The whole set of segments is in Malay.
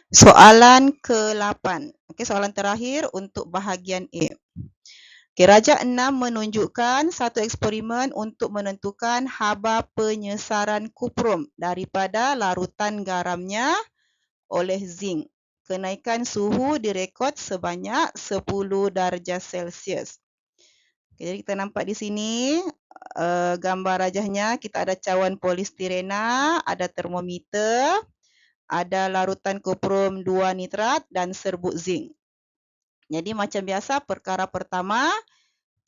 Soalan ke-8. Okey, soalan terakhir untuk bahagian A. Okey, Rajak 6 menunjukkan satu eksperimen untuk menentukan haba penyesaran kuprum daripada larutan garamnya oleh zinc. Kenaikan suhu direkod sebanyak 10 darjah Celsius. Okey, jadi kita nampak di sini gambar rajahnya, kita ada cawan polistirena, ada termometer, ada larutan kuprum 2 nitrat dan serbuk zinc. Jadi macam biasa, perkara pertama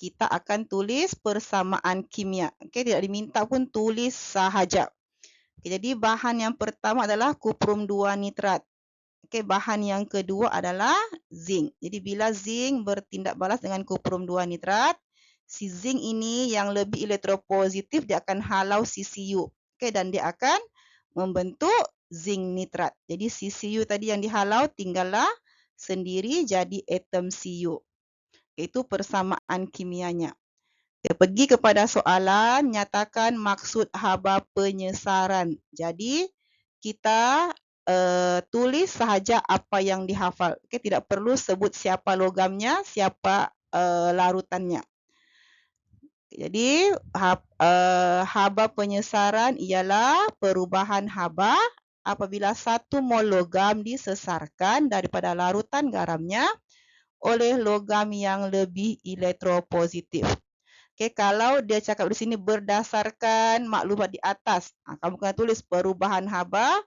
kita akan tulis persamaan kimia. Okey, tidak diminta pun tulis sahaja. Okey, jadi bahan yang pertama adalah kuprum 2 nitrat. Okey, bahan yang kedua adalah zinc. Jadi bila zinc bertindak balas dengan kuprum 2 nitrat, si zinc ini yang lebih elektropositif dia akan halau si Cu. Okey, dan dia akan membentuk zinc nitrat. Jadi si Cu tadi yang dihalau tinggallah sendiri jadi atom Cu. Itu persamaan kimianya. Kita pergi kepada soalan, nyatakan maksud haba penyesaran. Jadi kita tulis sahaja apa yang dihafal. Okay, tidak perlu sebut siapa logamnya, siapa larutannya. Jadi haba penyesaran ialah perubahan haba apabila 1 mol logam disesarkan daripada larutan garamnya oleh logam yang lebih elektropositif. Okey, kalau dia cakap di sini berdasarkan maklumat di atas, kamu kena tulis perubahan haba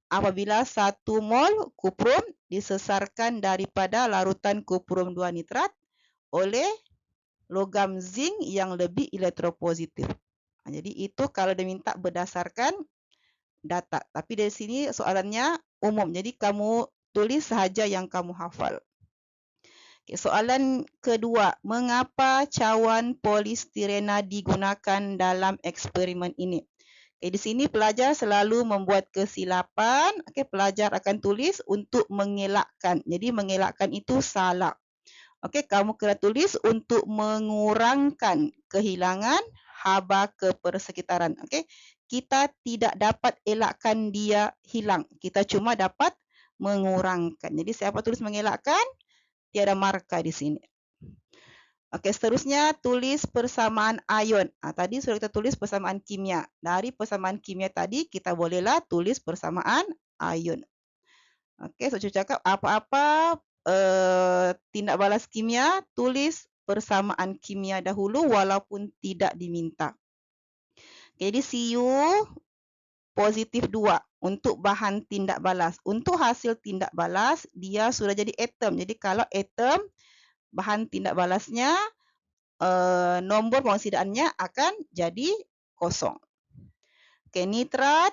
apabila 1 mol kuprum disesarkan daripada larutan kuprum 2 nitrat oleh logam zinc yang lebih elektropositif. Jadi itu kalau dia minta berdasarkan data. Tapi dari sini soalannya umum. Jadi kamu tulis sahaja yang kamu hafal. Okay, soalan kedua, mengapa cawan polistirena digunakan dalam eksperimen ini? Okay, di sini pelajar selalu membuat kesilapan. Okay, pelajar akan tulis untuk mengelakkan. Jadi mengelakkan itu salah. Okay, kamu kena tulis untuk mengurangkan kehilangan haba kepersekitaran. Okay, kita tidak dapat elakkan dia hilang. Kita cuma dapat mengurangkan. Jadi siapa tulis mengelakkan? Tiada markah di sini. Okey, seterusnya tulis persamaan ion. Tadi sudah kita tulis persamaan kimia. Dari persamaan kimia tadi kita bolehlah tulis persamaan ion. Okey, so cakap apa-apa tindak balas kimia, tulis persamaan kimia dahulu walaupun tidak diminta. Okay, jadi Cu positif 2 untuk bahan tindak balas. Untuk hasil tindak balas, dia sudah jadi atom. Jadi kalau atom, bahan tindak balasnya, nombor pengoksidaannya akan jadi kosong. Okay, nitrat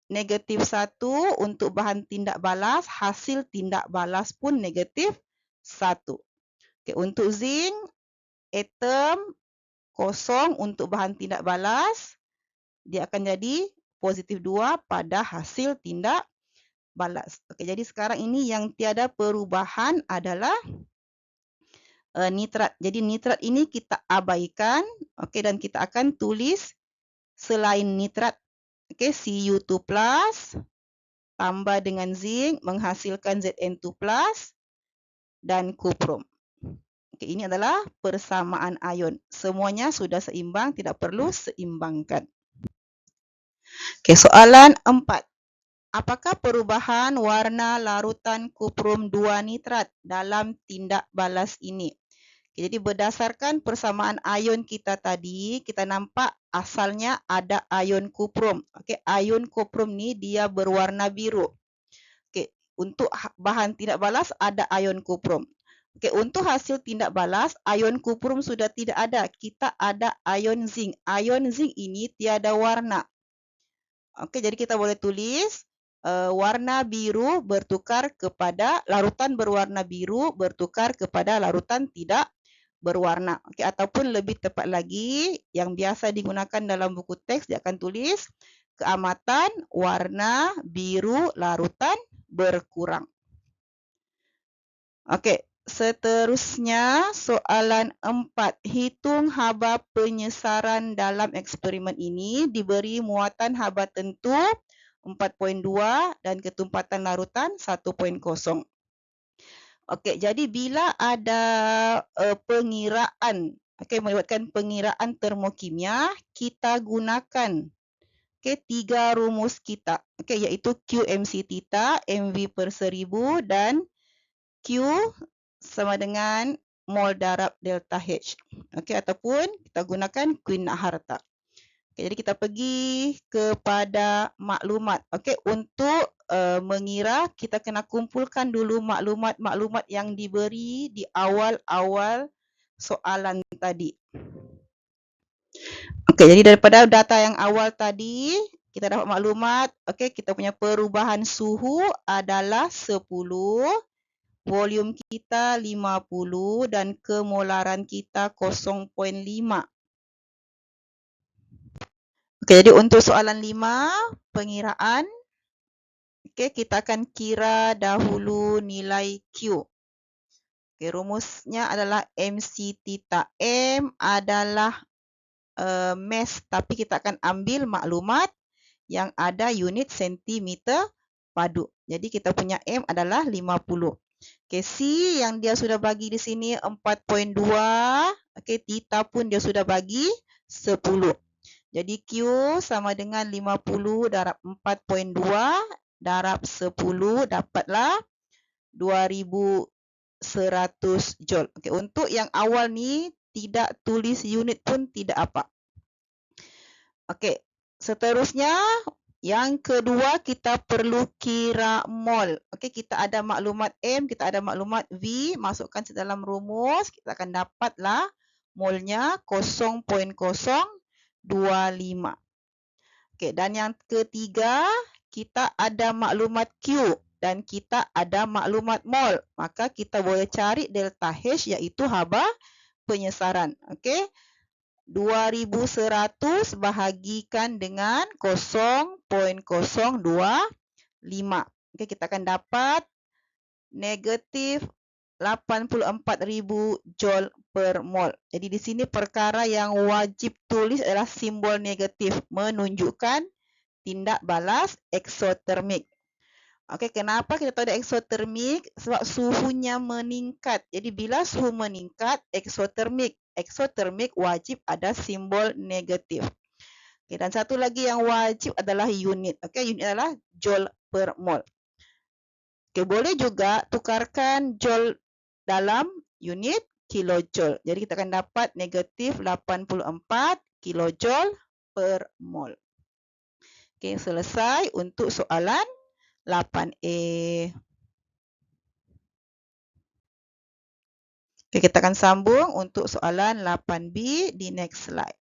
negatif 1 untuk bahan tindak balas, hasil tindak balas pun negatif 1. Okay, untuk zinc, atom kosong untuk bahan tindak balas, dia akan jadi positif 2 pada hasil tindak balas. Okey, jadi sekarang ini yang tiada perubahan adalah nitrat. Jadi nitrat ini kita abaikan, okey, dan kita akan tulis selain nitrat. Okey, Cu2+ tambah dengan zinc menghasilkan Zn2+ dan kuprum. Okey, ini adalah persamaan ion. Semuanya sudah seimbang, tidak perlu seimbangkan. Okey, soalan 4. Apakah perubahan warna larutan kuprum 2 nitrat dalam tindak balas ini? Okay, jadi berdasarkan persamaan ion kita tadi, kita nampak asalnya ada ion kuprum. Okay, ion kuprum ni dia berwarna biru. Okay, untuk bahan tindak balas ada ion kuprum. Okay, untuk hasil tindak balas, ion kuprum sudah tidak ada. Kita ada ion zinc. Ion zinc ini tiada warna. Okey, jadi kita boleh tulis warna biru bertukar kepada larutan berwarna biru bertukar kepada larutan tidak berwarna. Okey, ataupun lebih tepat lagi yang biasa digunakan dalam buku teks dia akan tulis keamatan warna biru larutan berkurang. Okey, seterusnya soalan 4. Hitung haba penyesaran dalam eksperimen ini diberi muatan haba tentu 4.2 dan ketumpatan larutan 1.0. Okey, jadi bila ada pengiraan, melibatkan pengiraan termokimia, kita gunakan tiga rumus kita, iaitu QMC theta, MV per 1000 dan Q sama dengan mol darab delta H. Ataupun kita gunakan Quinn harta. Jadi kita pergi kepada maklumat. Untuk mengira, kita kena kumpulkan dulu maklumat-maklumat yang diberi di awal-awal soalan tadi. Jadi daripada data yang awal tadi, kita dapat maklumat, kita punya perubahan suhu adalah 10, volume kita 50 dan kemolaran kita 0.5. Jadi untuk soalan 5, pengiraan, kita akan kira dahulu nilai Q. Rumusnya adalah MC theta. M adalah mass, tapi kita akan ambil maklumat yang ada unit sentimeter padu. Jadi kita punya M adalah 50. C yang dia sudah bagi di sini 4.2. Theta pun dia sudah bagi 10. Jadi Q sama dengan 50 darab 4.2 darab 10 dapatlah 2100 joule. Untuk yang awal ni tidak tulis unit pun tidak apa. Seterusnya yang kedua kita perlu kira mol. Kita ada maklumat M, kita ada maklumat V, masukkan ke dalam rumus, kita akan dapatlah molnya 0.025. Dan yang ketiga, kita ada maklumat Q dan kita ada maklumat mol. Maka kita boleh cari delta H iaitu haba penyesaran. 2100 bahagikan dengan 0.025. Kita akan dapat negatif 84,000 joule per mol. Jadi di sini perkara yang wajib tulis adalah simbol negatif menunjukkan tindak balas eksotermik. Kenapa kita tahu ada eksotermik? Sebab suhunya meningkat. Jadi bila suhu meningkat, eksotermik wajib ada simbol negatif. Dan satu lagi yang wajib adalah unit. Unit adalah joule per mol. Boleh juga tukarkan joule dalam unit kilojoule. Jadi kita akan dapat negatif 84 kilojoule per mol. Selesai untuk soalan 8A. Kita akan sambung untuk soalan 8B di next slide.